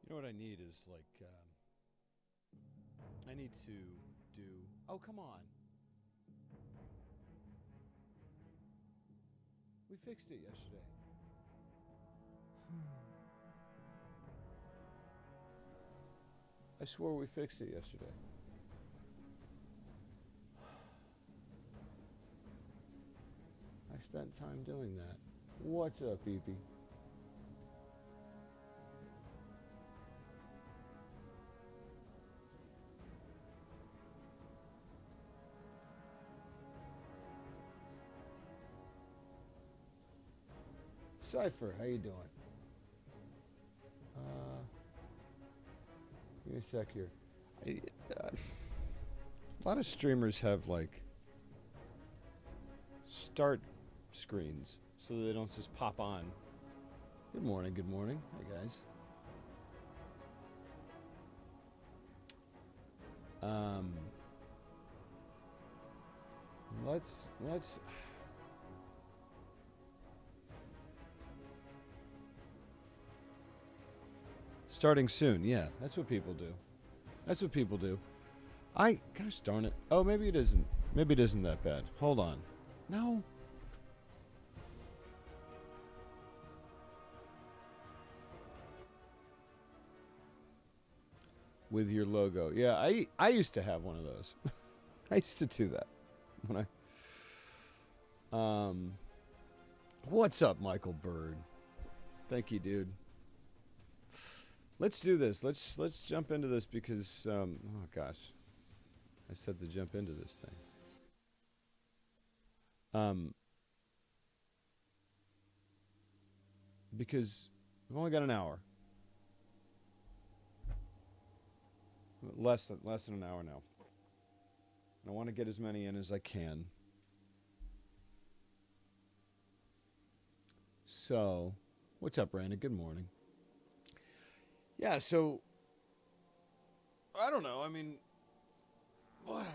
You know what I need is like, I need to do. Oh, come on. We fixed it yesterday. I swore we fixed it yesterday. I spent time doing that. What's up, Beepy? Cypher, how you doing? Give me a sec here. A lot of streamers have like start screens so they don't just pop on. Good morning, good morning. Hey guys. Let's starting soon. Yeah, that's what people do. That's what people do. Gosh darn it. Oh, maybe it isn't. Maybe it isn't that bad. Hold on. No. With your logo. Yeah, I used to have one of those. I used to do that when I what's up, Michael Bird? Thank you, dude. Let's do this. Let's jump into this because oh gosh. I said to jump into this thing. Because we've only got an hour. Less than an hour now. And I want to get as many in as I can. So, what's up, Brandon? Good morning. Yeah, so I don't know. I mean, whatever.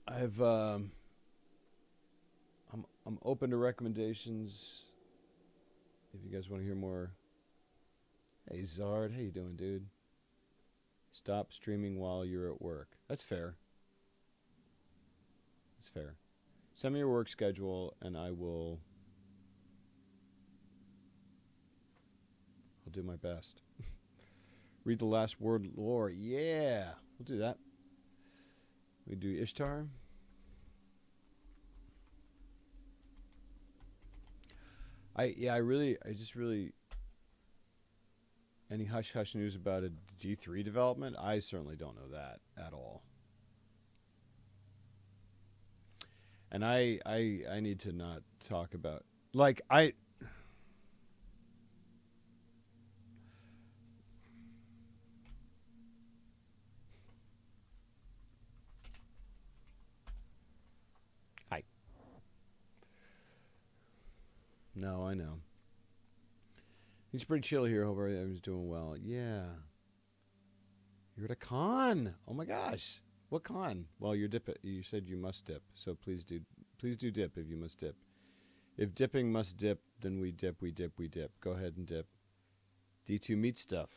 I'm open to recommendations. If you guys want to hear more. Hey Zard, how you doing, dude? Stop streaming while you're at work. That's fair. That's fair. Send me your work schedule and I'll do my best. Read the last word lore. Yeah, we'll do that. We do Ishtar. I just really any hush hush news about a D3 development? I certainly don't know that at all. And I need to not talk about like Hi. No, I know. It's pretty chill here. Hope everyone's doing well. Yeah. You're at a con. Oh my gosh. What con? Well, you're dip. You said you must dip, so please do dip if you must dip. If dipping must dip, then we dip. Go ahead and dip. D2 meat stuff.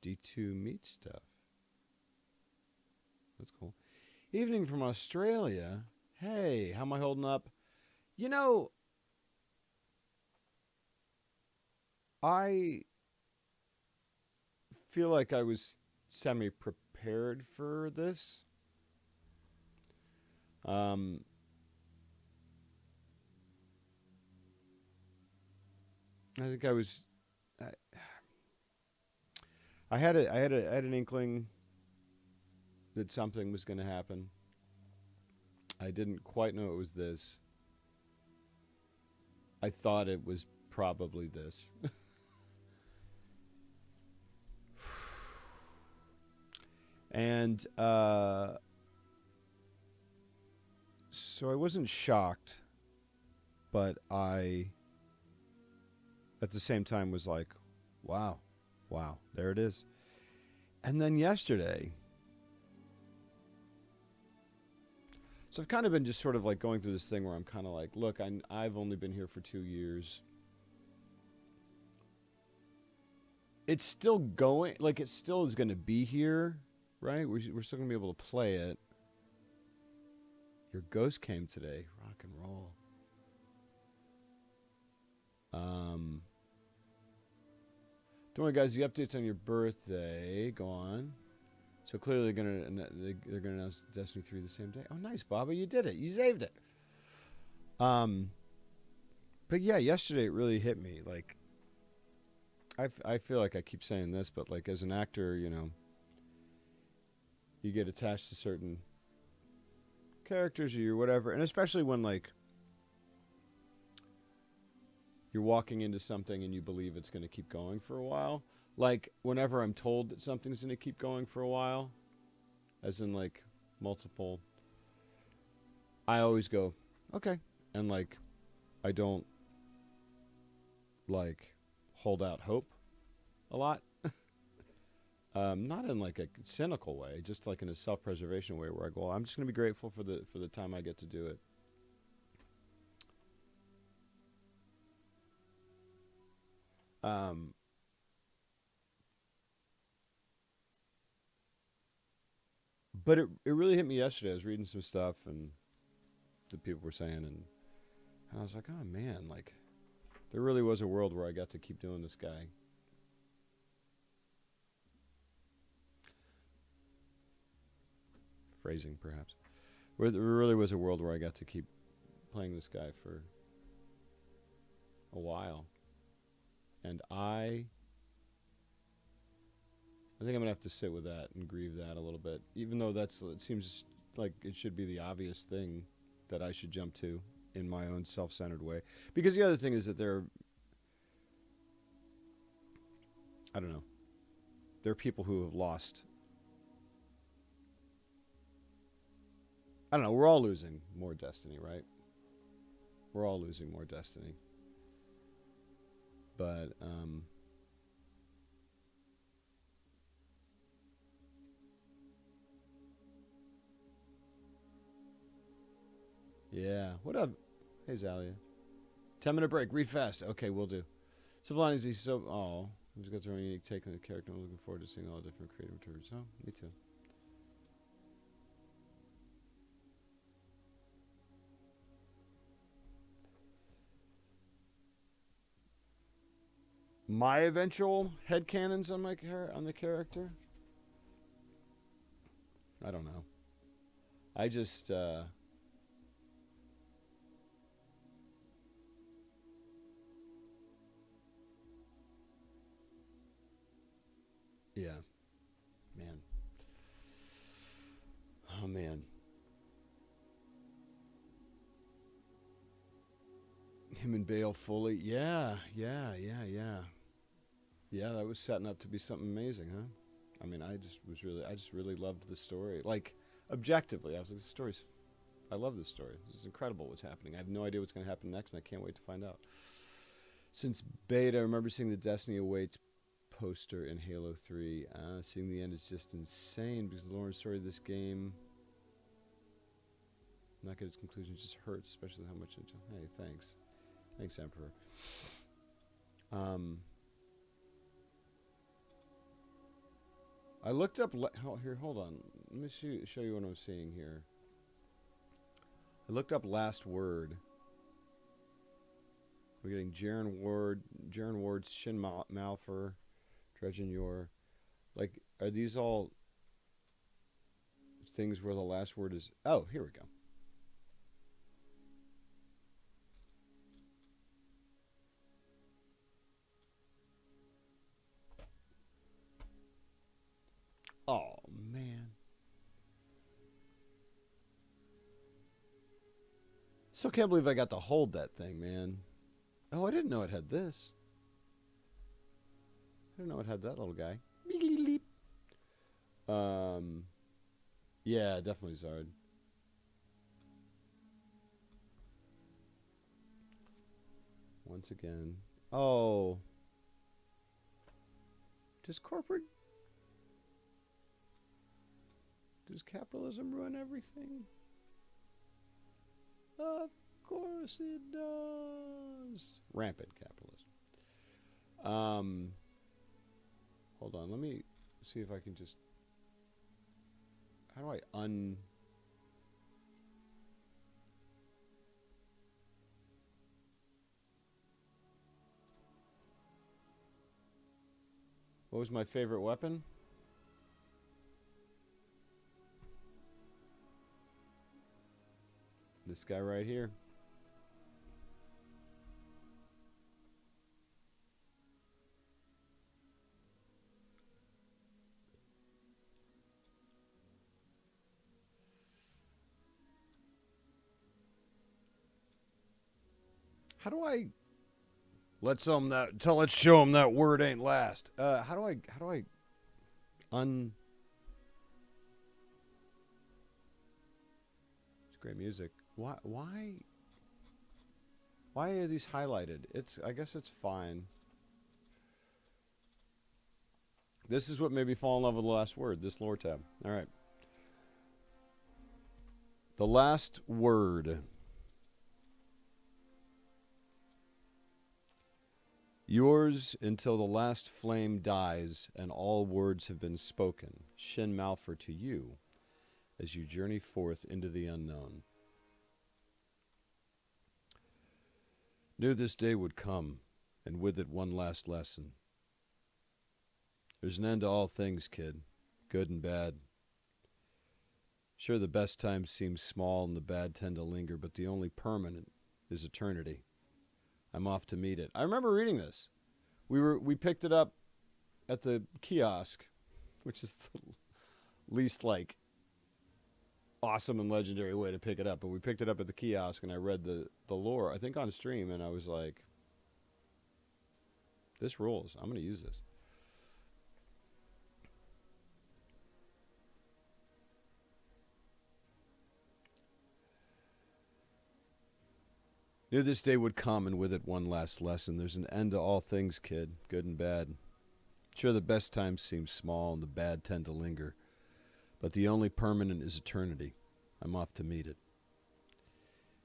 D2 meat stuff. That's cool. Evening from Australia. Hey, how am I holding up? You know, I feel like I was semi-prepared for this. I think I was. I had an inkling that something was going to happen. I didn't quite know it was this. I thought it was probably this. And so I wasn't shocked, but I at the same time was like, wow, there it is. And then yesterday, so I've kind of been just sort of like going through this thing where I'm kind of like, look, I've only been here for 2 years. it's still going. Like, it still is going to be here, right? We're still going to be able to play it. Your ghost came today. Rock and roll. Don't worry, guys. The updates on your birthday. Go on. So clearly they're gonna announce Destiny 3 the same day. Oh, nice, Baba. You did it. You saved it. But yeah, yesterday it really hit me. Like, I feel like I keep saying this, but like as an actor, you know, you get attached to certain characters or whatever, and especially when like you're walking into something and you believe it's going to keep going for a while. Like, whenever I'm told that something's going to keep going for a while, as in like multiple, I always go, okay. And like, I don't like hold out hope a lot. Not in like a cynical way, just like in a self-preservation way where I go, I'm just going to be grateful for the time I get to do it. But it really hit me yesterday. I was reading some stuff and the people were saying, and I was like, oh man, like there really was a world where I got to keep doing this guy. Phrasing, perhaps. Where there really was a world where I got to keep playing this guy for a while. And I think I'm going to have to sit with that and grieve that a little bit. Even though it seems like it should be the obvious thing that I should jump to in my own self-centered way. Because the other thing is that there are people who have lost. I don't know, we're all losing more destiny, right? We're all losing more destiny. But, yeah. What up? Hey, Zalia. 10-minute break. Read fast. Okay, we'll do. Sublime is so... Oh. He's got their own unique take on the character. I'm looking forward to seeing all the different creative materials. Oh, me too. My eventual headcanons on on the character? I don't know. I just... yeah. Man. Oh, man. Him and Bale fully. Yeah. Yeah, that was setting up to be something amazing, huh? I mean, I just really loved the story. Like, objectively, I was like, I love this story. This is incredible what's happening. I have no idea what's going to happen next, and I can't wait to find out. Since beta, I remember seeing the Destiny Awaits poster in Halo 3. Seeing the end is just insane because the lore and story of this game, not get its conclusion, just hurts, especially how much. Hey, thanks. Thanks, Emperor. I looked up... here, hold on. Let me show you what I'm seeing here. I looked up Last Word. We're getting Jaren Ward's Shin Malphur, Dredgen Yor. Like, are these all things where the last word is... Oh, here we go. Oh, man. Still can't believe I got to hold that thing, man. Oh, I didn't know it had this. I didn't know it had that little guy. Yeah, definitely Zard. Once again. Oh. Does capitalism ruin everything? Of course it does. Rampant capitalism. Hold on. Let me see if I can just... How do I un... What was my favorite weapon? This guy right here. How do I... Let's show him that word ain't last. How do I un... It's great music. Why are these highlighted? I guess it's fine. This is what made me fall in love with the last word, this lore tab. All right. The last word. Yours until the last flame dies and all words have been spoken. Shin Malphur to you as you journey forth into the unknown. Knew this day would come, and with it one last lesson. There's an end to all things, kid, good and bad. Sure, the best times seem small and the bad tend to linger, but the only permanent is eternity. I'm off to meet it. I remember reading this. We picked it up at the kiosk, which is the least like awesome and legendary way to pick it up. But we picked it up at the kiosk, and I read the lore, I think on stream, and I was like, this rules. I'm going to use this. Knew this day would come, and with it one last lesson. There's an end to all things, kid, good and bad. Sure, the best times seem small and the bad tend to linger, but the only permanent is eternity. I'm off to meet it.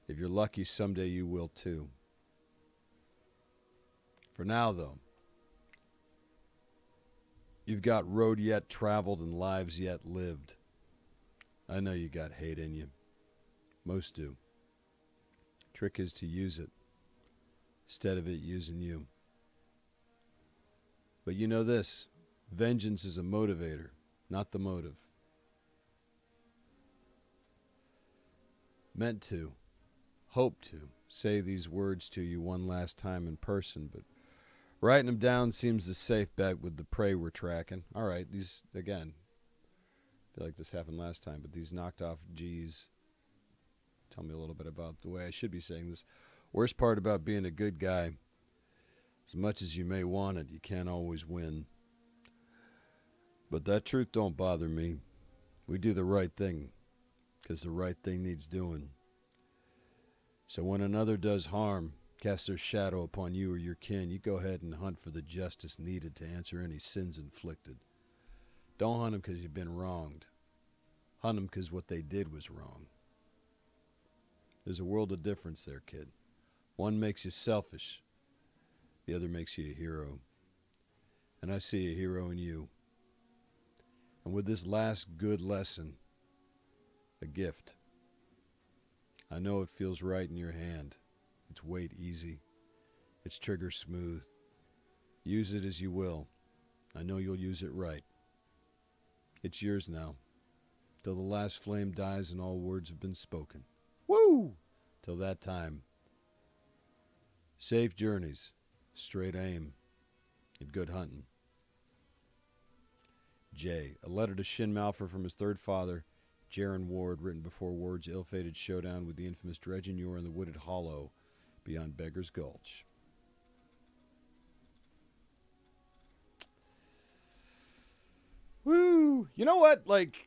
If you're lucky, someday you will too. For now, though, you've got road yet traveled and lives yet lived. I know you got hate in you. Most do. Trick is to use it instead of it using you. But you know this, vengeance is a motivator, not the motive. Meant to, hope to, say these words to you one last time in person, but writing them down seems a safe bet with the prey we're tracking. All right, these, again, I feel like this happened last time, but these knocked off G's tell me a little bit about the way I should be saying this. Worst part about being a good guy, as much as you may want it, you can't always win. But that truth don't bother me. We do the right thing, because the right thing needs doing. So when another does harm, casts their shadow upon you or your kin, you go ahead and hunt for the justice needed to answer any sins inflicted. Don't hunt them because you've been wronged. Hunt them because what they did was wrong. There's a world of difference there, kid. One makes you selfish. The other makes you a hero. And I see a hero in you. And with this last good lesson, a gift. I know it feels right in your hand. Its weight easy. Its trigger smooth. Use it as you will. I know you'll use it right. It's yours now. Till the last flame dies and all words have been spoken. Woo! Till that time. Safe journeys, straight aim, and good hunting. J. A letter to Shin Malphur from his third father, Jaren Ward, written before Ward's ill-fated showdown with the infamous Dredgenure in the wooded hollow beyond Beggar's Gulch. Woo! You know what? Like...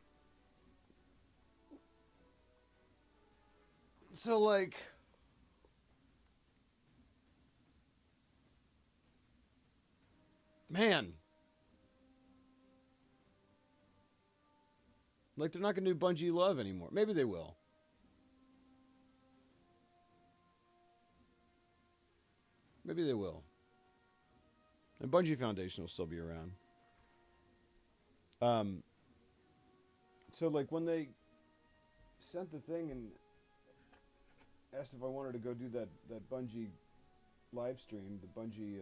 So, like, man, like they're not going to do Bungie Love anymore. Maybe they will. Maybe they will. And Bungie Foundation will still be around. Um, so like when they sent the thing and asked if I wanted to go do that Bungie live stream, the Bungie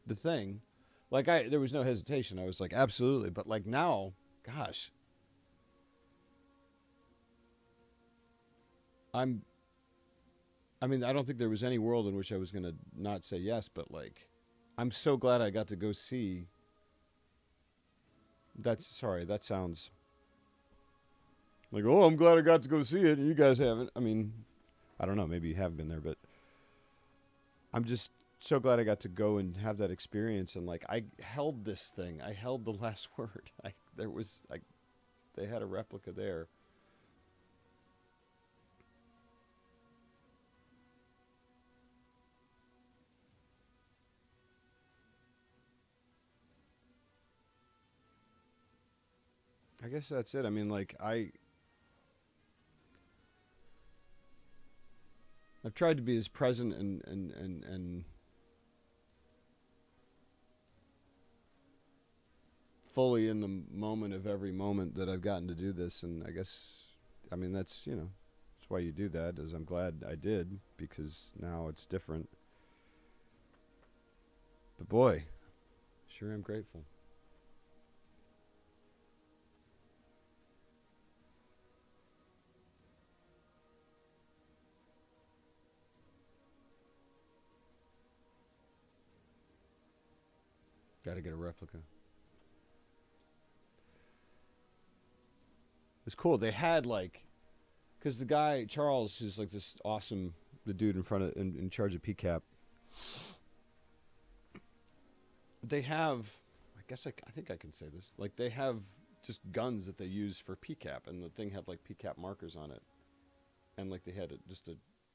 the thing, like there was no hesitation. I was like absolutely, but like now, gosh, I'm. I mean, I don't think there was any world in which I was gonna not say yes, but like, I'm so glad I got to go see. That's sorry. That sounds like, oh, I'm glad I got to go see it, and you guys haven't. I mean, I don't know. Maybe you have been there, but I'm just so glad I got to go and have that experience. And like, I held this thing. I held the last word. They had a replica there. I guess that's it. I mean, like I've tried to be as present and fully in the moment of every moment that I've gotten to do this. And I guess, I mean, that's, that's why you do that, is I'm glad I did, because now it's different. But boy, sure am grateful. Got to get a replica. It's cool. They had like, because the guy Charles is like this awesome, the dude in front of in charge of PCAP. They have, I guess I think I can say this. Like they have just guns that they use for PCAP, and the thing had like PCAP markers on it, and like they had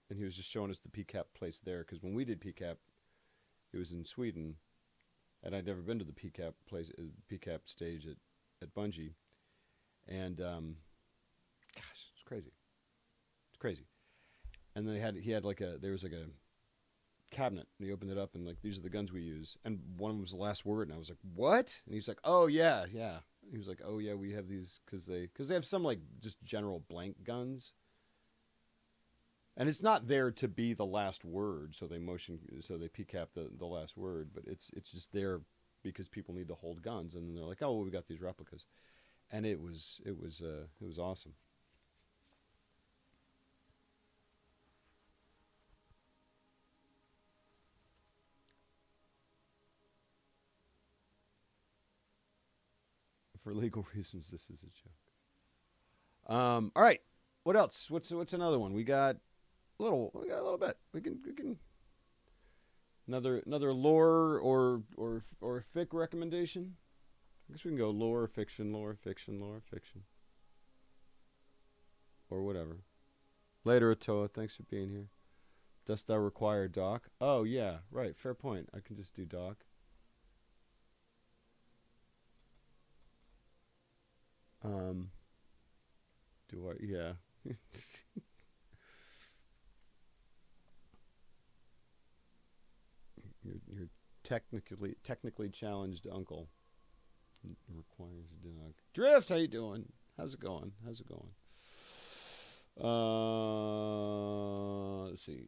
and he was just showing us the PCAP place there, because when we did PCAP, it was in Sweden, and I'd never been to the PCAP place, PCAP stage at Bungie, and gosh, it's crazy. It's crazy. And then there was like a cabinet, and he opened it up, and like, these are the guns we use, and one of them was the last word, and I was like, what? And he's like, oh yeah, yeah. He was like, oh yeah, we have these because they have some like just general blank guns, and it's not there to be the last word, so they PCAP the last word, but it's just there because people need to hold guns, and then they're like, oh well, we got these replicas, and it was awesome. For legal reasons, this is a joke. All right. What else? What's another one? We got a little bit. We can another lore or fic recommendation. I guess we can go lore fiction, or whatever. Later, Atoa. Thanks for being here. Dost thou require Doc? Oh yeah, right. Fair point. I can just do Doc. Do I? Yeah. Your technically challenged uncle requires Doc. Drift, how you doing? How's it going? Let's see.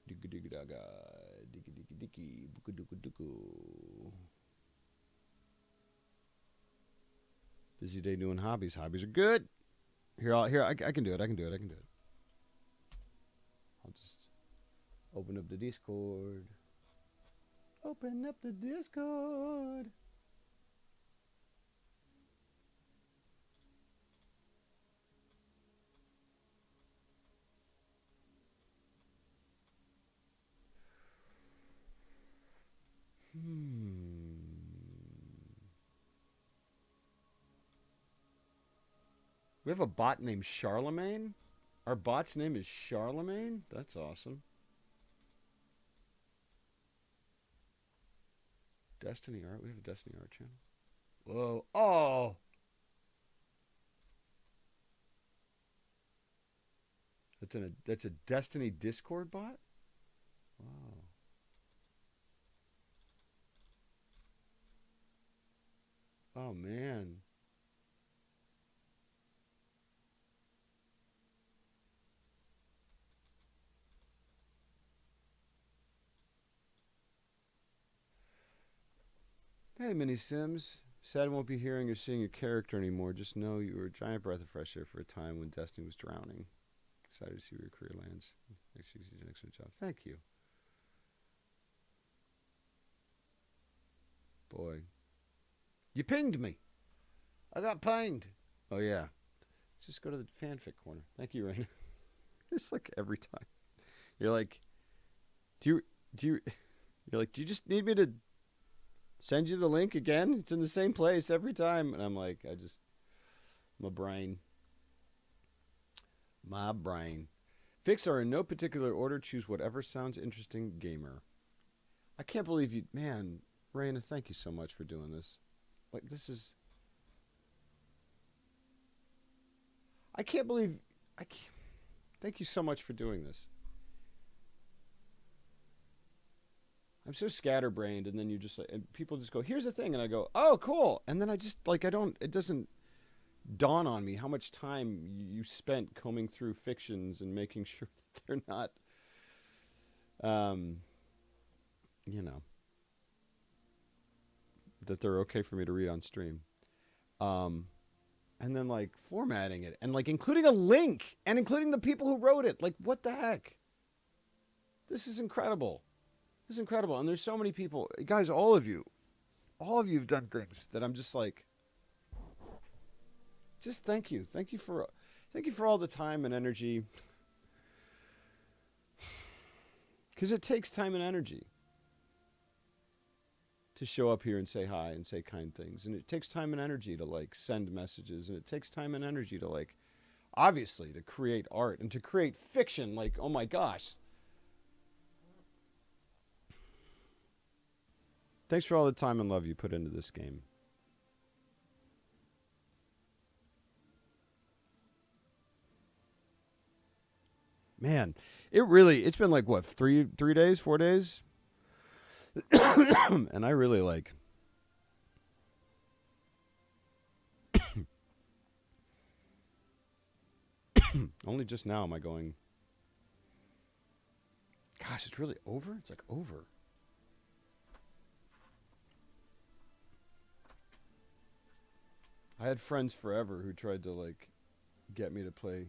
Busy day doing hobbies. Hobbies are good. Here, I can do it. I'll just open up the Discord. Open up the Discord. We have a bot named Charlemagne. Our bot's name is Charlemagne. That's awesome. Destiny Art. We have a Destiny Art channel. Whoa. Oh. That's a Destiny Discord bot? Wow. Oh, man. Hey, Mini Sims. Sad I won't be hearing or seeing your character anymore. Just know you were a giant breath of fresh air for a time when Destiny was drowning. Excited to see where your career lands. Actually, you did an excellent job. Thank you. Boy. You pinged me. I got pinged. Oh, yeah. Just go to the fanfic corner. Thank you, Raina. It's like every time. You're like, do you, you're like, do you just need me to send you the link again? It's in the same place every time. And I'm like, my brain. Fics are in no particular order. Choose whatever sounds interesting, gamer. I can't believe you, man, Raina, thank you so much for doing this. Like, this is, I can't believe, thank you so much for doing this. I'm so scatterbrained, and then you just, and people just go, here's the thing, and I go, oh, cool. And then I just, like, it doesn't dawn on me how much time you spent combing through fictions and making sure that they're not, that they're okay for me to read on stream. And then, like, formatting it and, like, including a link and including the people who wrote it. Like, what the heck? This is incredible. This is incredible. And there's so many people. Guys, all of you have done things that I'm just like, just thank you. Thank you for all the time and energy. Because it takes time and energy to show up here and say hi and say kind things. And it takes time and energy to, like, send messages. And it takes time and energy to, like, obviously to create art and to create fiction. Like, oh my gosh. Thanks for all the time and love you put into this game. Man, it's been like, what, 3 days, 4 days? And I really, like, only just now am I going, gosh, it's really over? It's like over. I had friends forever who tried to, like, get me to play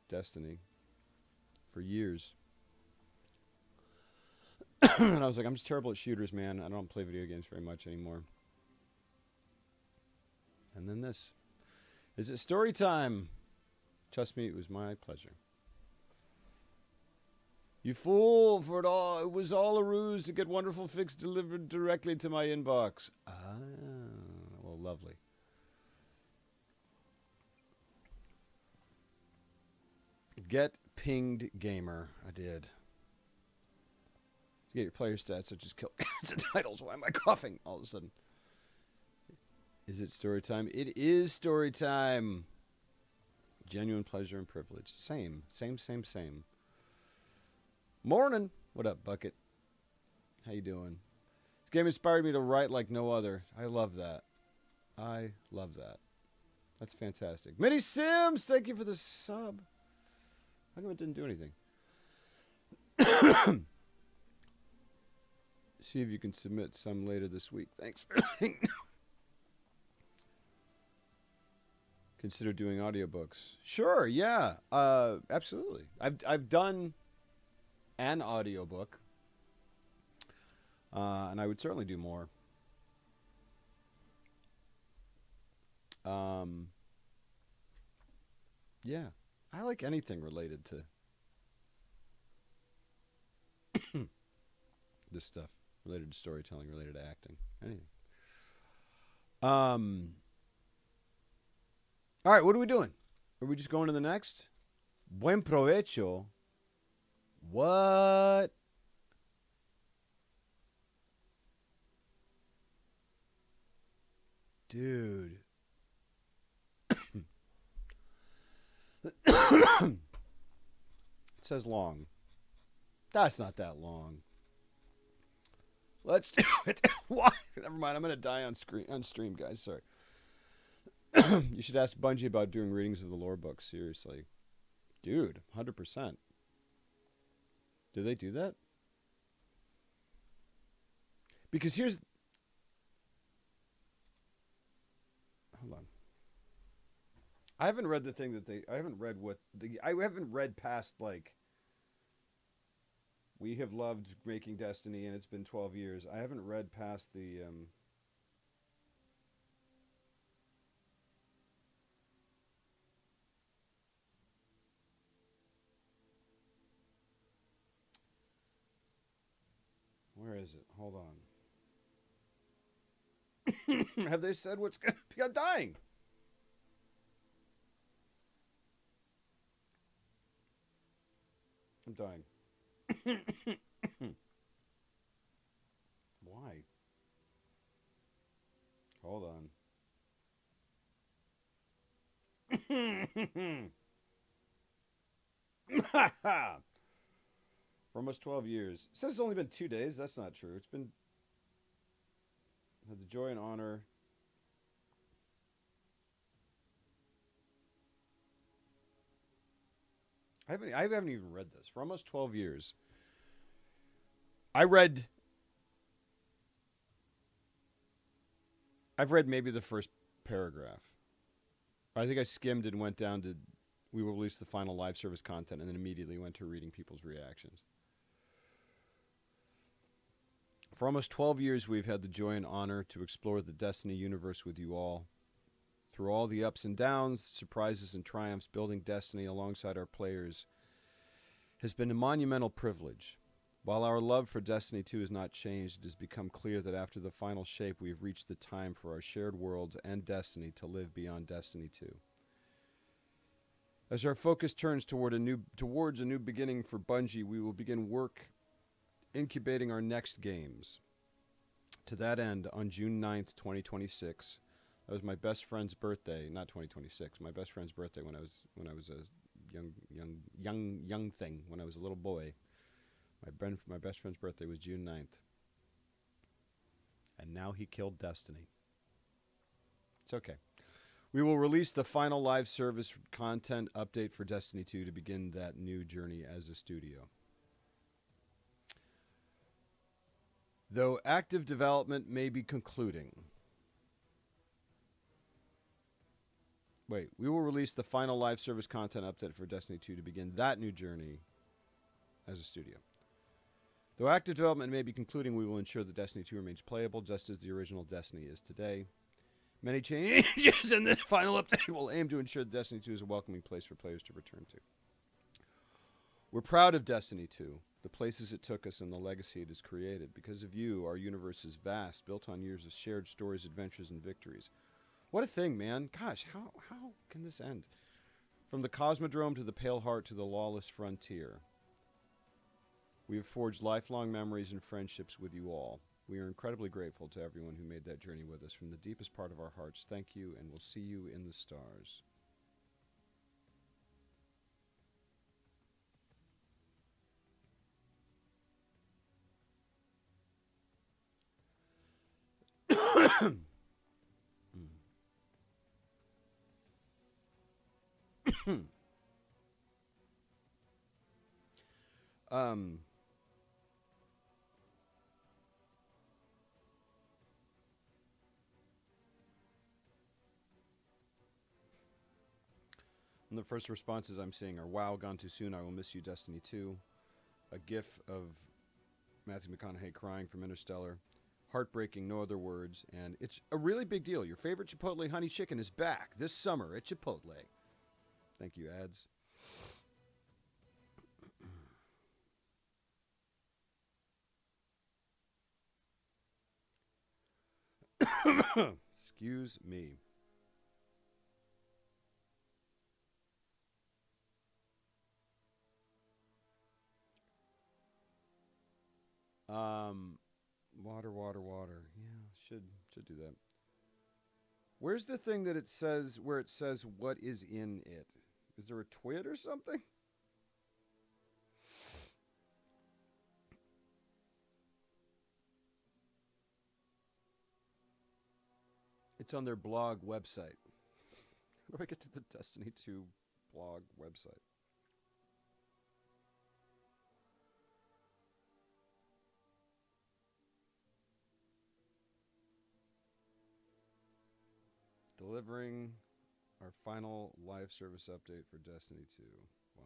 Destiny for years. And I was like, I'm just terrible at shooters, man. I don't play video games very much anymore. And then this. Is it story time? Trust me, it was my pleasure. You fool, for it was all a ruse to get wonderful fics delivered directly to my inbox. Ah, well, lovely. Get pinged gamer. I did. Get your player stats, so just kill the titles. Why am I coughing all of a sudden? Is it story time? It is story time. Genuine pleasure and privilege. Same. Morning. What up, Bucket? How you doing? This game inspired me to write like no other. I love that. That's fantastic. Mini Sims, thank you for the sub. How come it didn't do anything? See if you can submit some later this week. Thanks. Consider doing audiobooks. Sure, yeah. Absolutely. I've done an audiobook. And I would certainly do more. Yeah. I like anything related to this stuff. Related to storytelling, related to acting. Anything. All right, what are we doing? Are we just going to the next? Buen provecho. What? Dude. It says long. That's not that long. Let's do it. Why? Never mind. I'm gonna die on stream, guys. Sorry. You should ask Bungie about doing readings of the lore book. Seriously, dude, 100%. Do they do that? Because here's. Hold on. I haven't read the thing that they. I haven't read what the. I haven't read past like. We have loved making Destiny, and it's been 12 years. I haven't read past the. Where is it? Hold on. Have they said what's going to be? I'm dying. I'm dying. Why? Hold on. For almost 12 years. It says it's only been 2 days. That's not true. It's been. Had the joy and honor. I haven't even read this. For almost 12 years. I've read maybe the first paragraph. I think I skimmed and went down to we will release the final live service content and then immediately went to reading people's reactions. For almost 12 years, we've had the joy and honor to explore the Destiny universe with you all. Through all the ups and downs, surprises and triumphs, building Destiny alongside our players has been a monumental privilege. While our love for Destiny 2 has not changed, it has become clear that after the final shape, we have reached the time for our shared worlds and Destiny to live beyond Destiny 2. As our focus turns towards a new beginning for Bungie, we will begin work incubating our next games. To that end, on June 9th, 2026, that was my best friend's birthday, not 2026, my best friend's birthday when I was a young thing, when I was a little boy. My best friend's birthday was June 9th. And now he killed Destiny. It's okay. We will release the final live service content update for Destiny 2 to begin that new journey as a studio. Though active development may be concluding. We will release the final live service content update for Destiny 2 to begin that new journey as a studio. Though active development may be concluding, we will ensure that Destiny 2 remains playable just as the original Destiny is today. Many changes in the final update will aim to ensure that Destiny 2 is a welcoming place for players to return to. We're proud of Destiny 2, the places it took us and the legacy it has created. Because of you, our universe is vast, built on years of shared stories, adventures, and victories. What a thing, man. Gosh, how can this end? From the Cosmodrome to the Pale Heart to the Lawless Frontier. We have forged lifelong memories and friendships with you all. We are incredibly grateful to everyone who made that journey with us. From the deepest part of our hearts, thank you, and we'll see you in the stars. And the first responses I'm seeing are, wow, gone too soon, I will miss you, Destiny 2. A gif of Matthew McConaughey crying from Interstellar. Heartbreaking, no other words. And it's a really big deal. Your favorite Chipotle honey chicken is back this summer at Chipotle. Thank you, ads. Excuse me. Water. Yeah, should do that. Where's the thing that it says where it says what is in it? Is there a twit or something? It's on their blog website. How do I get to the Destiny 2 blog website? Delivering our final live service update for Destiny 2. Wow.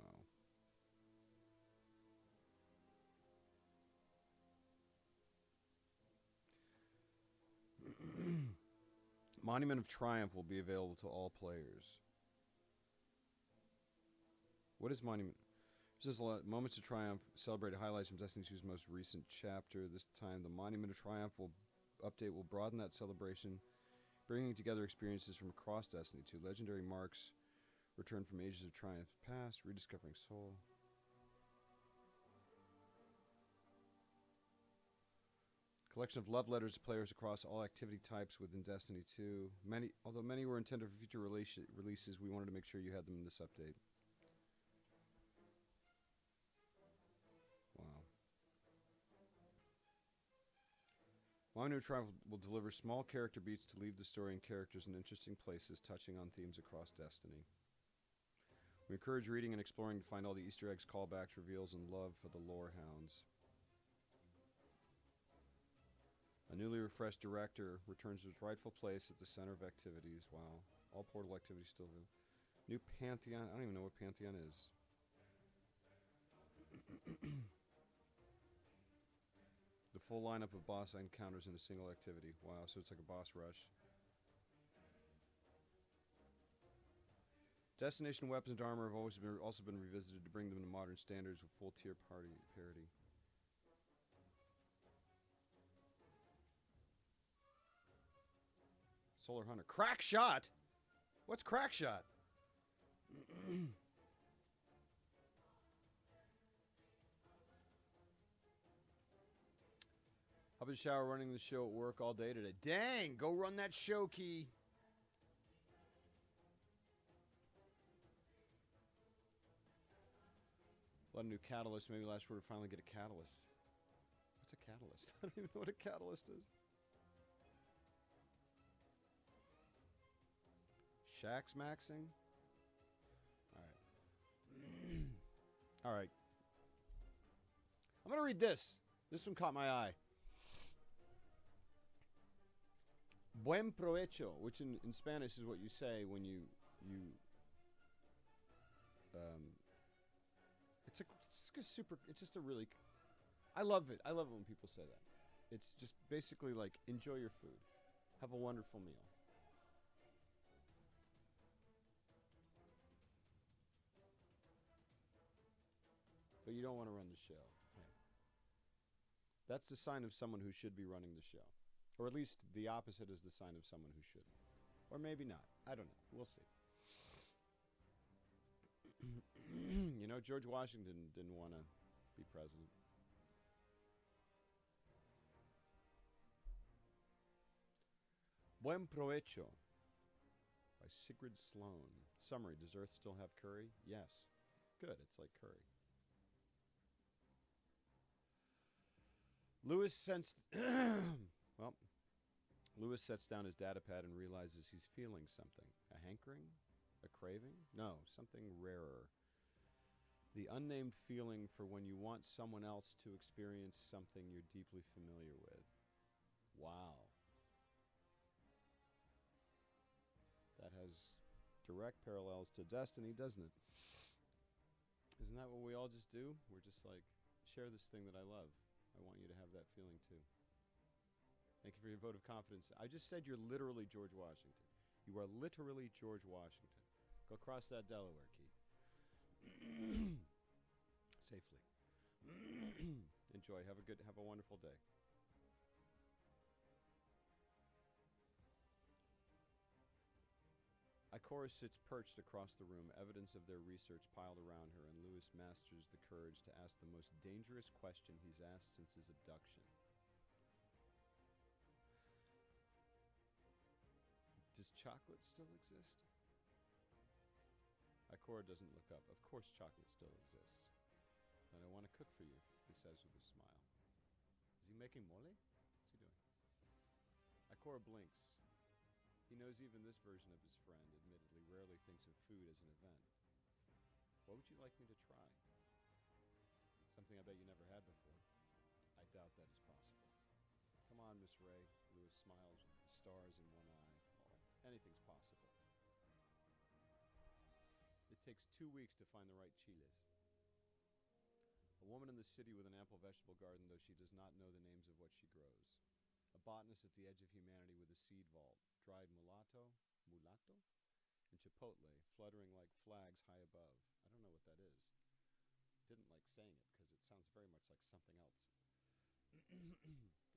Monument of Triumph will be available to all players. What is Monument? This is Moments of Triumph celebrate highlights from Destiny 2's most recent chapter. This time, the Monument of Triumph update will broaden that celebration, bringing together experiences from across Destiny 2. Legendary marks return from ages of triumph past, rediscovering soul. Collection of love letters to players across all activity types within Destiny 2. Although many were intended for future releases, we wanted to make sure you had them in this update. Wow. Monument of Triumph will deliver small character beats to leave the story and characters in interesting places, touching on themes across Destiny. We encourage reading and exploring to find all the Easter eggs, callbacks, reveals, and love for the lore hounds. A newly refreshed director returns to its rightful place at the center of activities. Wow. All portal activities still do. New Pantheon. I don't even know what Pantheon is. The full lineup of boss encounters in a single activity. Wow, so it's like a boss rush. Destination weapons and armor have also been revisited to bring them to modern standards with full tier parity. Solar Hunter. Crack shot? What's crack shot? I've been shower running the show at work all day today. Dang, go run that show, Key. A lot of new catalysts. Maybe last year to finally get a catalyst. What's a catalyst? I don't even know what a catalyst is. Shax maxing? Alright. Alright. I'm going to read this. This one caught my eye. Buen provecho, which in Spanish is what you say when you it's just a really, I love it. I love it when people say that. It's just basically like, enjoy your food. Have a wonderful meal. But you don't want to run the show. Hey. That's the sign of someone who should be running the show. Or at least the opposite is the sign of someone who shouldn't. Or maybe not. I don't know. We'll see. You know, George Washington didn't want to be president. Buen provecho by Sigrid Sloan. Summary, does Earth still have curry? Yes. Good, it's like curry. Lewis sensed... Well, Lewis sets down his data pad and realizes he's feeling something. A hankering? A craving? No, something rarer. The unnamed feeling for when you want someone else to experience something you're deeply familiar with. Wow. That has direct parallels to Destiny, doesn't it? Isn't that what we all just do? We're just like, share this thing that I love. I want you to have that feeling too. Thank you for your vote of confidence. I just said you're literally George Washington. You are literally George Washington. Go across that Delaware, Key. Safely. Enjoy. Have a wonderful day. Ikora sits perched across the room, evidence of their research piled around her, and Lewis masters the courage to ask the most dangerous question he's asked since his abduction. Does chocolate still exist? Ikora doesn't look up. Of course chocolate still exists. And I want to cook for you, he says with a smile. Is he making mole? What's he doing? Ikora blinks. He knows even this version of his friend, admittedly, rarely thinks of food as an event. What would you like me to try? Something I bet you never had before. I doubt that is possible. Come on, Miss Ray. Lewis smiles with the stars in one eye. Oh, anything's possible. It takes 2 weeks to find the right chiles. A woman in the city with an ample vegetable garden, though she does not know the names of what she grows. A botanist at the edge of humanity with a seed vault. Dried mulatto, and chipotle fluttering like flags high above. I don't know what that is. Didn't like saying it because it sounds very much like something else.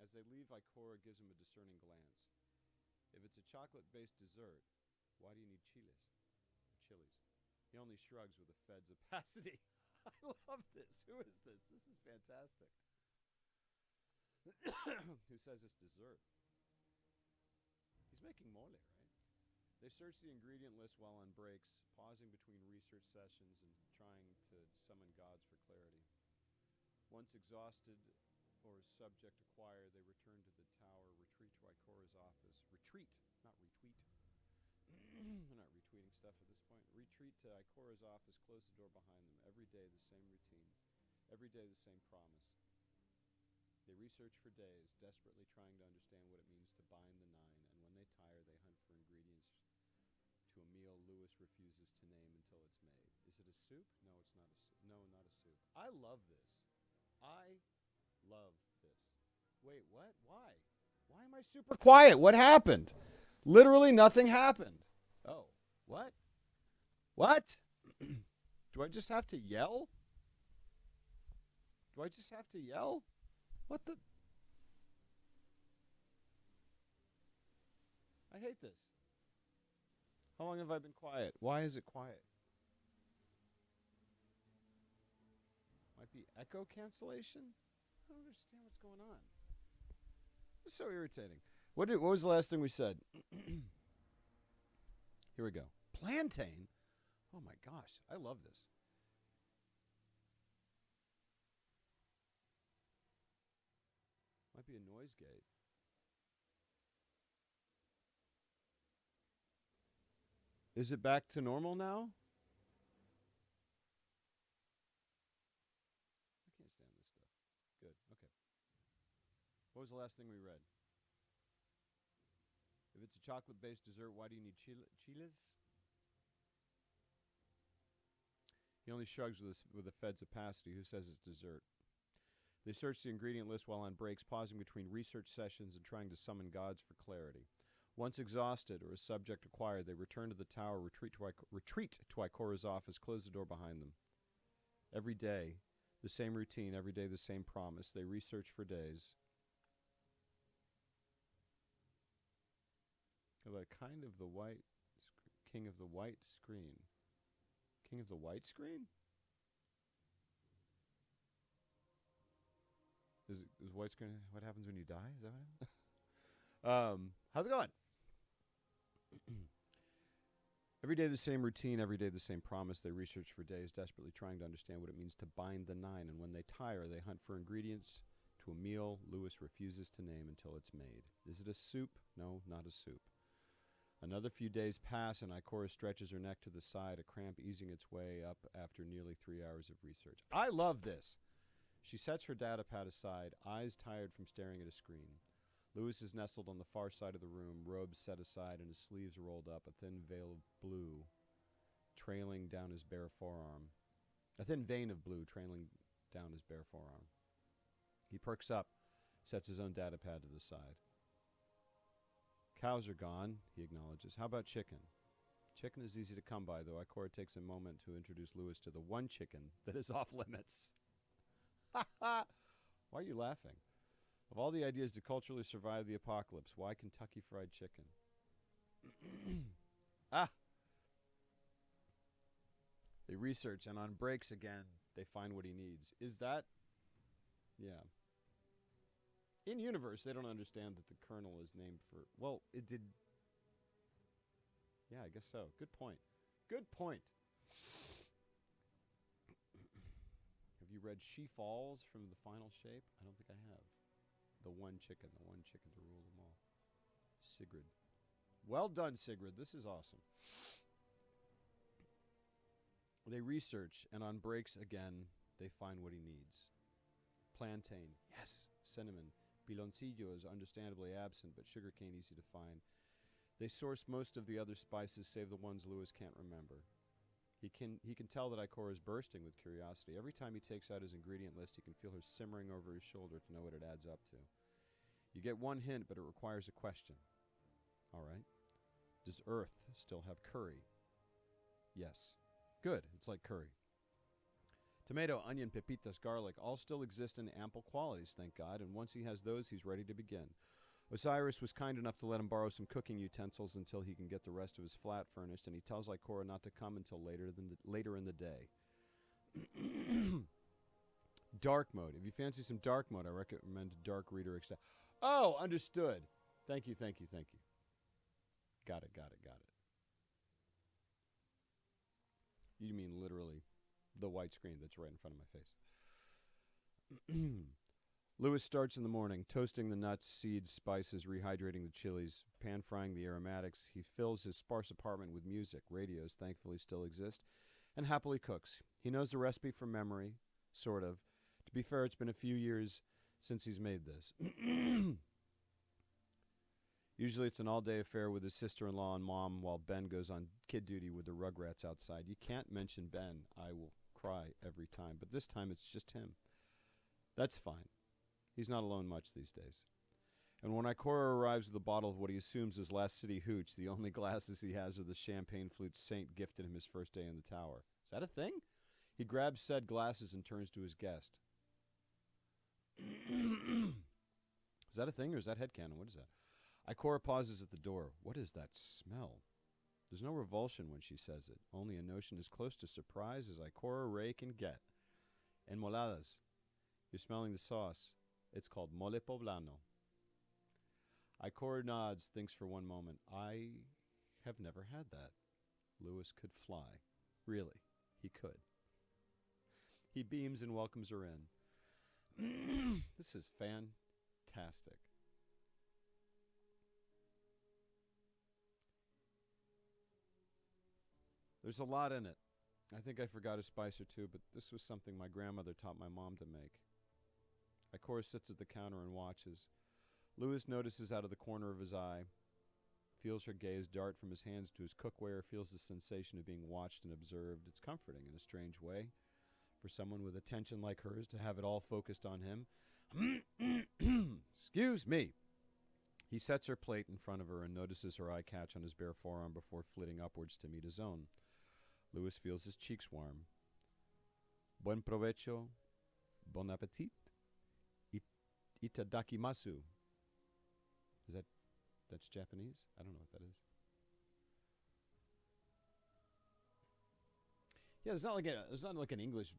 As they leave, Ikora gives him a discerning glance. If it's a chocolate-based dessert, why do you need chilies? He only shrugs with a Fed's opacity. I love this. Who is this? This is fantastic. Who says it's dessert? He's making mole, right? They search the ingredient list while on breaks, pausing between research sessions and trying to summon gods for clarity. Once exhausted or as subject acquired, they return to the tower, retreat to Ikora's office. Retreat, not retweet. We're not retweeting stuff at this point. Retreat to Ikora's office, close the door behind them. Every day the same routine. Every day the same promise. They research for days, desperately trying to understand what it means to bind the nine, and when they tire, they hunt for ingredients to a meal Lewis refuses to name until it's made. Is it a soup? No, it's not a soup. No, not a soup. I love this. I love this. Wait, what? Why? Why am I super quiet? What happened? Literally nothing happened. Oh, what? What? Do I just have to yell? Do I just have to yell? What the? I hate this. How long have I been quiet? Why is it quiet? Might be echo cancellation? I don't understand what's going on. It's so irritating. What was the last thing we said? Here we go. Plantain? Oh my gosh, I love this. Might be a noise gate. Is it back to normal now? I can't stand this stuff. Good, okay. What was the last thing we read? If it's a chocolate-based dessert, why do you need chiles? He only shrugs with a Fed's opacity. Who says it's dessert? They search the ingredient list while on breaks, pausing between research sessions and trying to summon gods for clarity. Once exhausted or a subject acquired, they return to the tower, retreat to Ikora's office, close the door behind them. Every day, the same routine, every day the same promise. They research for days. Like kind of the white, king of the white screen. King of the white screen? Is white screen what happens when you die? Is that what happens? How's it going? Every day the same routine, every day the same promise. They research for days, desperately trying to understand what it means to bind the nine. And when they tire, they hunt for ingredients to a meal Lewis refuses to name until it's made. Is it a soup? No, not a soup. Another few days pass, and Ikora stretches her neck to the side, a cramp easing its way up after nearly 3 hours of research. I love this. She sets her data pad aside, eyes tired from staring at a screen. Lewis is nestled on the far side of the room, robes set aside and his sleeves rolled up, a thin veil of blue trailing down his bare forearm. A thin vein of blue trailing down his bare forearm. He perks up, sets his own data pad to the side. Cows are gone, he acknowledges. How about chicken? Chicken is easy to come by, though. Ikora takes a moment to introduce Lewis to the one chicken that is off limits. Why are you laughing? Of all the ideas to culturally survive the apocalypse, why Kentucky Fried Chicken? They research, and on breaks again, they find what he needs. Is that? Yeah. In universe, they don't understand that the kernel is named for... Well, it did... Yeah, I guess so. Good point. Good point. Have you read She Falls from The Final Shape? I don't think I have. The one chicken to rule them all. Sigrid. Well done, Sigrid. This is awesome. They research, and on breaks again, they find what he needs. Plantain, yes. Cinnamon. Piloncillo is understandably absent, but sugarcane easy to find. They source most of the other spices, save the ones Lewis can't remember. He can tell that Ikora is bursting with curiosity. Every time he takes out his ingredient list, he can feel her simmering over his shoulder to know what it adds up to. You get one hint, but it requires a question. All right. Does Earth still have curry? Yes. Good. It's like curry. Tomato, onion, pepitas, garlic all still exist in ample quantities, thank God, and once he has those, he's ready to begin. Osiris was kind enough to let him borrow some cooking utensils until he can get the rest of his flat furnished, and he tells Ikora not to come until later in the day. Dark mode. If you fancy some dark mode, I recommend Dark Reader Extend. Oh, understood. Thank you. Got it. You mean literally the white screen that's right in front of my face. Lewis starts in the morning, toasting the nuts, seeds, spices, rehydrating the chilies, pan-frying the aromatics. He fills his sparse apartment with music. Radios thankfully still exist, and happily cooks. He knows the recipe from memory, sort of. To be fair, it's been a few years since he's made this. Usually it's an all-day affair with his sister-in-law and mom while Ben goes on kid duty with the Rugrats outside. You can't mention Ben. I will cry every time. But this time it's just him. That's fine. He's not alone much these days. And when Ikora arrives with a bottle of what he assumes is Last City Hooch, the only glasses he has are the champagne flute Saint gifted him his first day in the tower. Is that a thing? He grabs said glasses and turns to his guest. Is that a thing or is that headcanon? What is that? Ikora pauses at the door. What is that smell? There's no revulsion when she says it, only a notion as close to surprise as Ikora Ray can get. Enmoladas. You're smelling the sauce. It's called mole poblano. Ikora nods, thinks for one moment. I have never had that. Lewis could fly. Really, he could. He beams and welcomes her in. This is fantastic. There's a lot in it. I think I forgot a spice or two, but this was something my grandmother taught my mom to make. Ikora sits at the counter and watches. Lewis notices out of the corner of his eye, feels her gaze dart from his hands to his cookware, feels the sensation of being watched and observed. It's comforting in a strange way for someone with attention like hers to have it all focused on him. Excuse me. He sets her plate in front of her and notices her eye catch on his bare forearm before flitting upwards to meet his own. Lewis feels his cheeks warm. Buen provecho, bon appetit, itadakimasu. That's Japanese? I don't know what that is. Yeah, it's not like an English.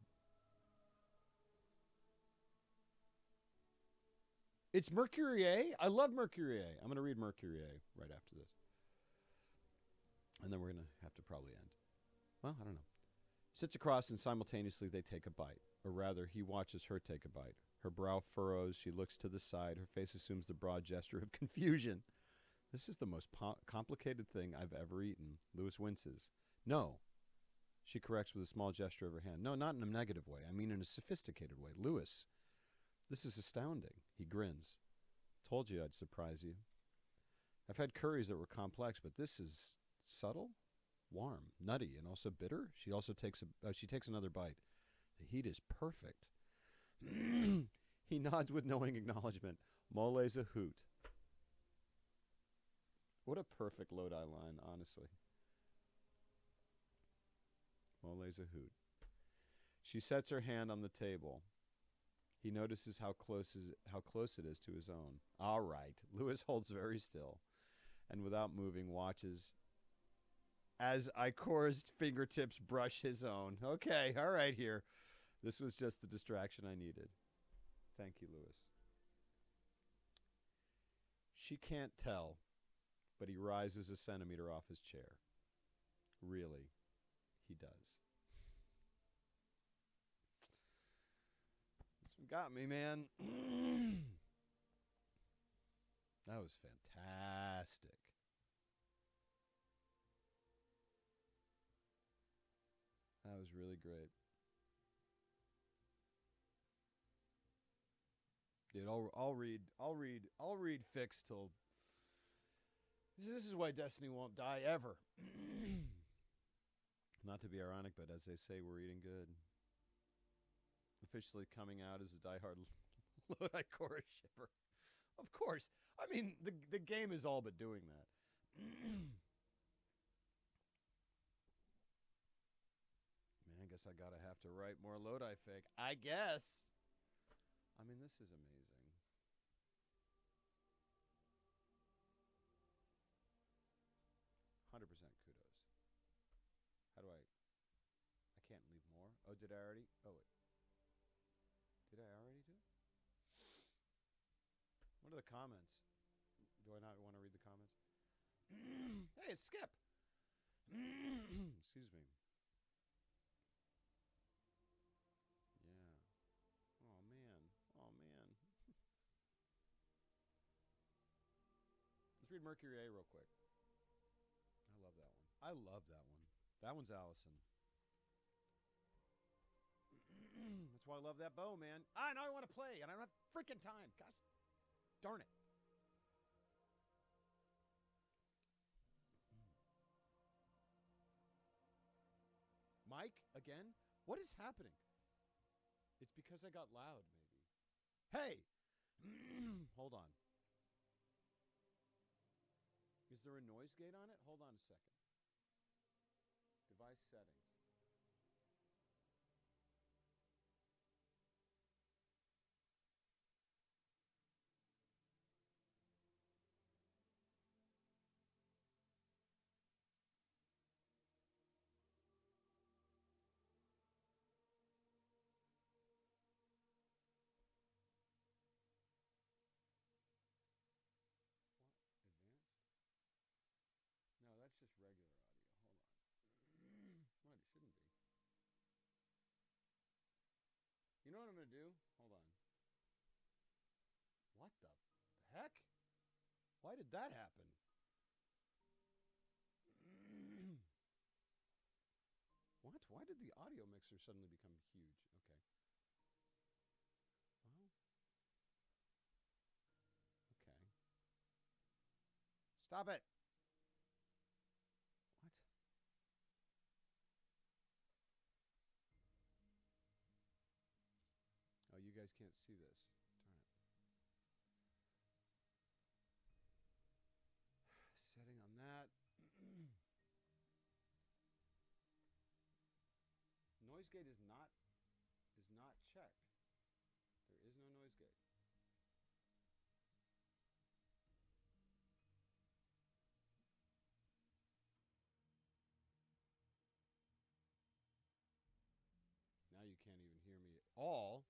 It's Mercurier. I love Mercurier. I'm going to read Mercurier right after this. And then we're going to have to probably end. Well, I don't know. Sits across and simultaneously they take a bite. Or rather, he watches her take a bite. Her brow furrows. She looks to the side. Her face assumes the broad gesture of confusion. This is the most complicated thing I've ever eaten. Lewis winces. No. She corrects with a small gesture of her hand. No, not in a negative way. I mean in a sophisticated way. Lewis, this is astounding. He grins. Told you I'd surprise you. I've had curries that were complex, but this is subtle, warm, nutty, and also bitter. She also takes another bite. The heat is perfect. He nods with knowing acknowledgement. Mole's a hoot. What a perfect Lodi line, honestly. Mole's a hoot. She sets her hand on the table. He notices how close it is to his own. All right. Lewis holds very still and without moving watches as Ikora's fingertips brush his own. Okay, all right here. This was just the distraction I needed. Thank you, Lewis. She can't tell, but he rises a centimeter off his chair. Really, he does. This one got me, man. That was fantastic. was really great. Dude, I'll read Fix till. This is why Destiny won't die ever. Not to be ironic, but as they say, we're eating good. Officially coming out as a diehard Lodi Chorus shipper. Of course. I mean, the game is all but doing that. Man, I guess I gotta have to write more Lodi fake. I guess. I mean, this is amazing. $100% kudos. How do I can't leave more. Oh, did I already? Oh, wait. Did I already do it? What are the comments? Do I not want to read the comments? Hey, it's Skip. Excuse me. Yeah. Oh, man. Oh, man. Let's read Mercury A real quick. I love that one. I love that one. That one's Allison. That's why I love that bow, man. Ah, now I want to play, and I don't have freaking time. Gosh, darn it. Mike, again? What is happening? It's because I got loud, maybe. Hey! Hold on. Is there a noise gate on it? Hold on a second. Device settings. What? Advanced? No, that's just regular audio. Hold on. What? It shouldn't be. You know what I'm going to do? Hold on. What the heck? Why did that happen? What? Why did the audio mixer suddenly become huge? Okay. Well. Okay. Stop it. What? Oh, you guys can't see this. Darn it. Setting on that. Noise gate is not checked. There is no noise gate. Now you can't even hear me at all.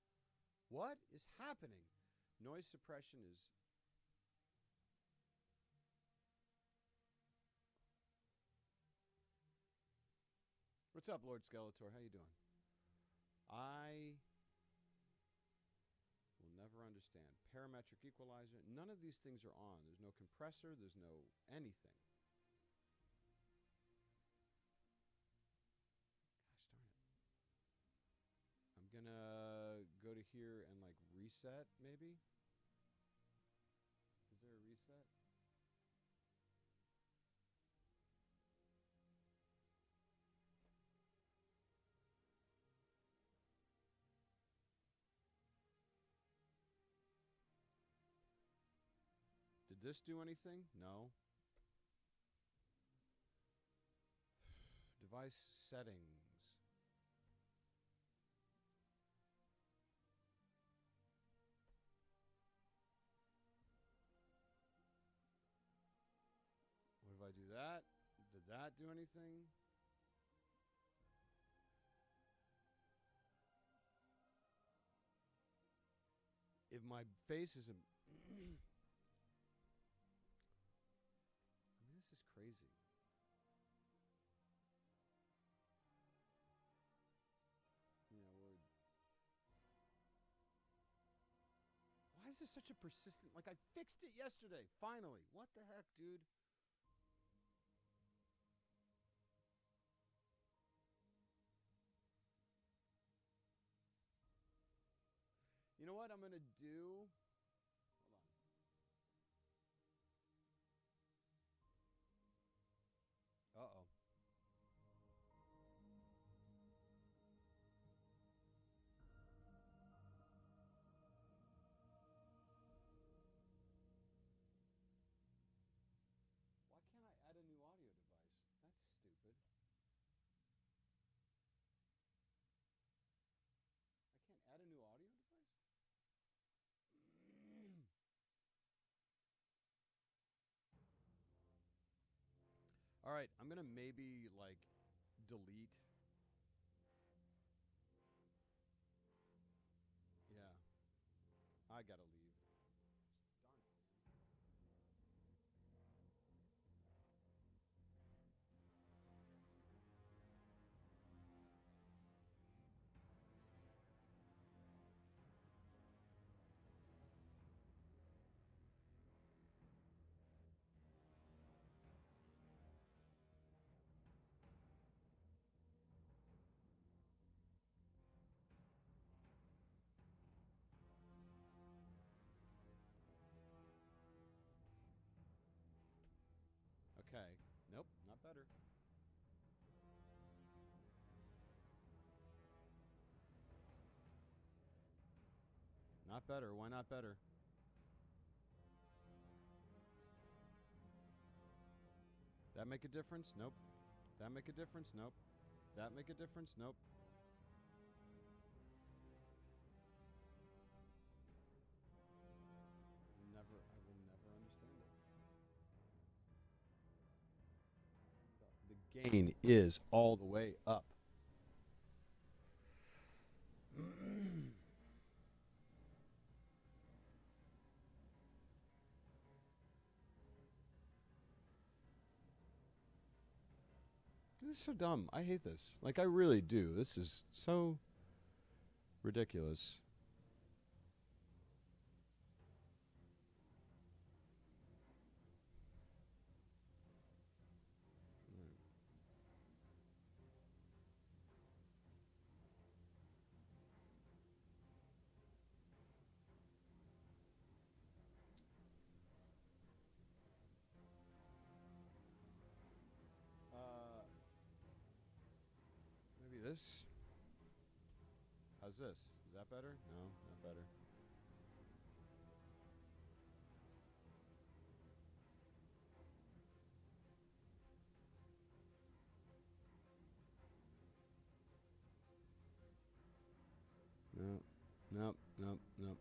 What is happening? Noise suppression is... What's up, Lord Skeletor? How you doing? I will never understand. Parametric equalizer. None of these things are on. There's no compressor. There's no anything. Gosh darn it. I'm gonna go to here and like reset, maybe? Is there a reset? Did this do anything? No. Device settings. What if I do that? Did that do anything? If my face isn't... I mean, this is crazy. Yeah, we're... Why is this such a persistent... Like, I fixed it yesterday, finally. What the heck, dude? know what I'm going to do? Hold on. Uh-oh. Why can't I add a new audio device? That's stupid. I can't add a new audio device? All right, I'm going to maybe, like, delete. Yeah. I got to leave. Darn it, man. Okay. Nope, not better. Not better. Why not better? That make a difference? Nope. That make a difference? Nope. That make a difference? Nope. I will never understand it. The gain is all the way up. This is so dumb. I hate this. Like, I really do. This is so ridiculous. Maybe this. How's this? Is that better? No, not better. No, nope, nope, nope.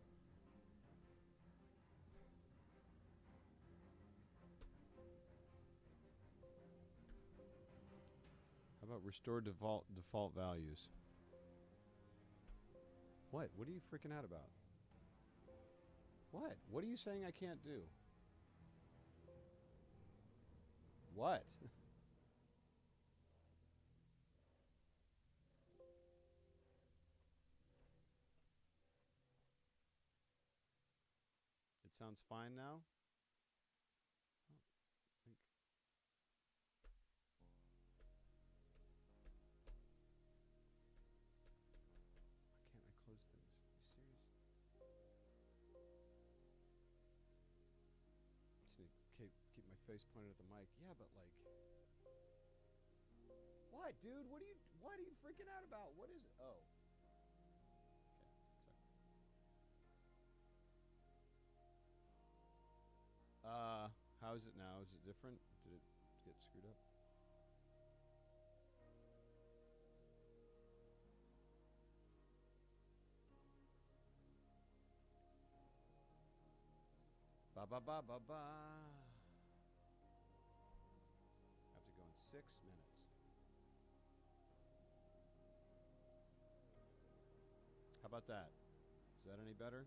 How about restore default values? What? What are you freaking out about? What? What are you saying I can't do? What? It sounds fine now? I don't think. Why can't I close things? Are you serious? Just need to keep my face pointed at the mic. Yeah, but like. What, dude? What are you freaking out about? What is it? Oh. Okay, sorry. How is it now? Is it different? Did it get screwed up? Ba ba ba ba ba. I have to go in 6 minutes. How about that? Is that any better?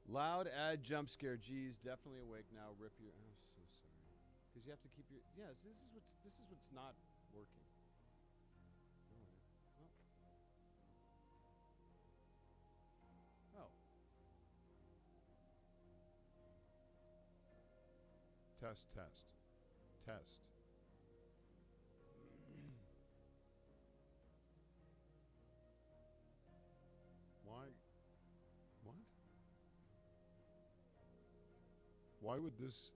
Loud ad jump scare. Geez, definitely awake now. Rip your. I'm so sorry. Because you have to keep your. Yes, this is what's not working. All right. Well. Oh. Test. Why would this...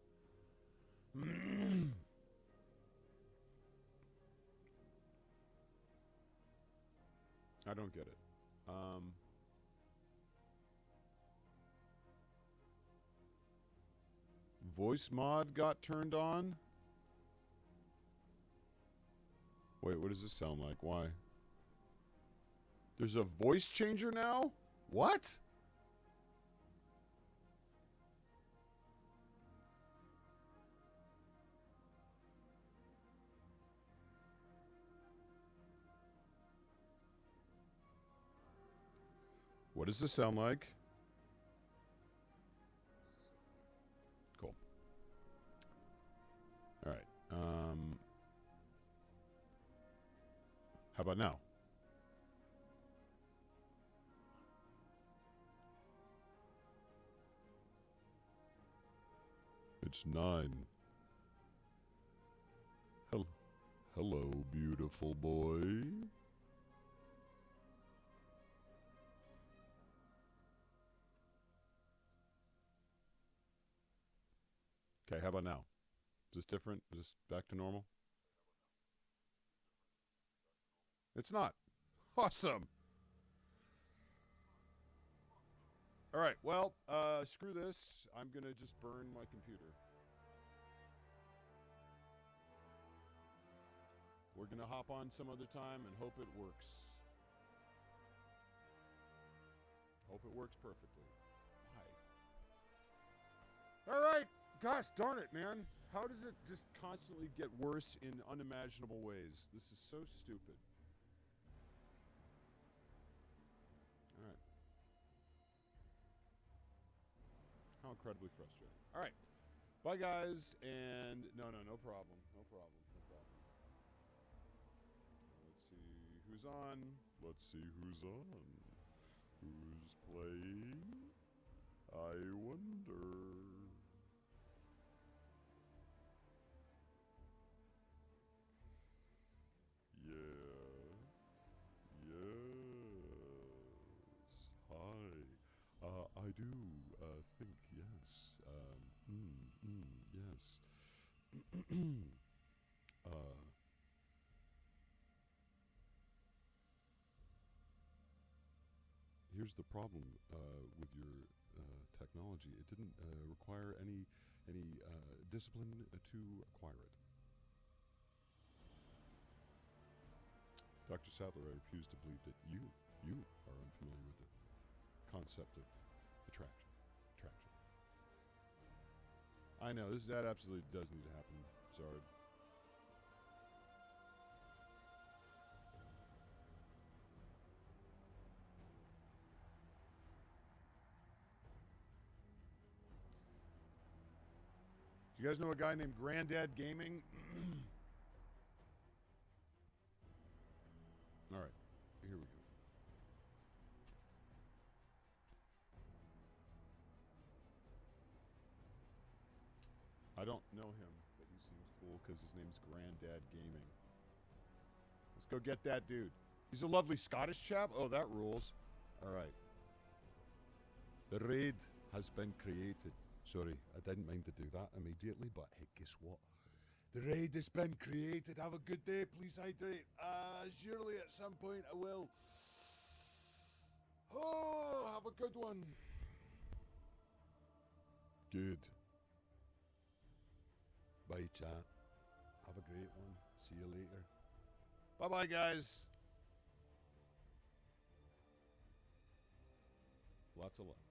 I don't get it. Voice mod got turned on? Wait, what does this sound like? Why? There's a voice changer now? What? What does this sound like? Cool. All right. How about now? It's 9. Hello, beautiful boy. Okay, how about now? Is this different? Is this back to normal? It's not. Awesome. All right, well, screw this. I'm going to just burn my computer. We're going to hop on some other time and hope it works. Hope it works perfectly. Hi. All right. Gosh darn it, man. How does it just constantly get worse in unimaginable ways? This is so stupid. All right. How incredibly frustrating. All right. Bye, guys. And no problem. No problem. Let's see who's on. Let's see who's on. Who's playing? I wonder. Yeah. Yes. Hi. I do think yes. Yes. Here's the problem with your technology. It didn't require any discipline to acquire it. Dr. Sadler, I refuse to believe that you are unfamiliar with the concept of attraction. I know, that absolutely does need to happen. Sorry. Do you guys know a guy named Granddad Gaming? All right, here we go. I don't know him, but he seems cool because his name's Granddad Gaming. Let's go get that dude. He's a lovely Scottish chap. Oh, that rules. All right. The raid has been created. Sorry, I didn't mean to do that immediately, but hey, guess what? The raid has been created. Have a good day. Please hydrate. Surely at some point I will. Oh, have a good one. Good. Bye, chat. Have a great one. See you later. Bye-bye, guys. Lots of love.